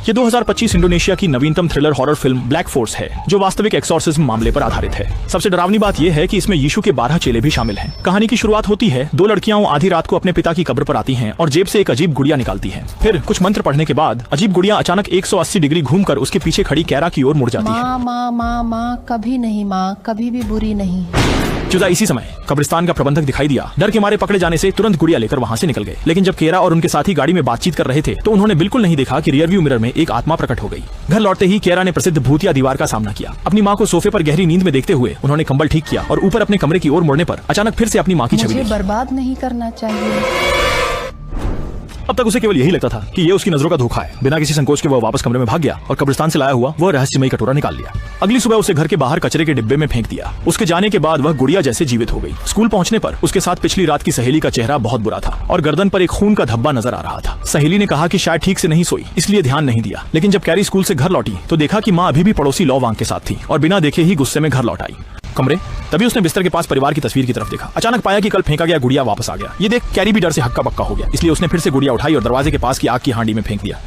ये 2025 इंडोनेशिया की नवीनतम thriller horror film black force है, जो वास्तविक एक्सॉर्सिज्म मामले पर आधारित है। सबसे डरावनी बात यह है कि इसमें यीशु के 12 चेले भी शामिल हैं। कहानी की शुरुआत होती है, दो लड़कियां आधी रात को अपने पिता की कब्र पर आती हैं और जेब से एक अजीब गुड़िया निकालती हैं। फिर कुछ मंत्र पढ़ने के बाद अजीब गुड़िया अचानक 180 डिग्री घूमकर उसके पीछे खड़ी कैरा की ओर मुड़ जाती है। माँ माँ माँ कभी नहीं, माँ कभी भी बुरी नहीं। जुदा इसी समय कब्रिस्तान का प्रबंधक दिखाई दिया। डर के मारे पकड़े जाने से तुरंत गुड़िया लेकर वहां से निकल गए। लेकिन जब केरा और उनके साथी गाड़ी में बातचीत कर रहे थे तो उन्होंने बिल्कुल नहीं देखा कि रियरव्यू मिरर में एक आत्मा प्रकट हो गई। घर लौटते ही केरा ने प्रसिद्ध भूतिया दीवार का सामना किया। अपनी माँ को सोफे पर गहरी नींद में देखते हुए उन्होंने कंबल ठीक किया और ऊपर अपने कमरे की ओर मुड़ने पर अचानक फिर से अपनी माँ की छवि मुझे बर्बाद नहीं करना चाहिए। अब तक उसे केवल यही लगता था कि ये उसकी नजरों का धोखा है। बिना किसी संकोच के वह वापस कमरे में भाग गया और कब्रिस्तान से लाया हुआ वह रहस्यमयी कटोरा निकाल लिया। अगली सुबह उसे घर के बाहर कचरे के डिब्बे में फेंक दिया। उसके जाने के बाद वह गुड़िया जैसे जीवित हो गई। स्कूल पहुंचने पर उसके साथ पिछली रात की सहेली का चेहरा बहुत बुरा था और गर्दन पर एक खून का धब्बा नजर आ रहा था। सहेली ने कहा कि शायद ठीक से नहीं सोई, इसलिए ध्यान नहीं दिया। लेकिन जब कैरी स्कूल से घर लौटी तो देखा कि माँ अभी भी पड़ोसी लॉ वांग के साथ थी और बिना देखे ही गुस्से में घर लौट आई। कमरे तभी उसने बिस्तर के पास परिवार की तस्वीर की तरफ देखा। अचानक पाया कि कल फेंका गया गुड़िया वापस आ गया। ये देख कैरी भी डर से हक्का बक्का हो गया, इसलिए उसने फिर से गुड़िया उठाई और दरवाजे के पास की आग की हांडी में फेंक दिया।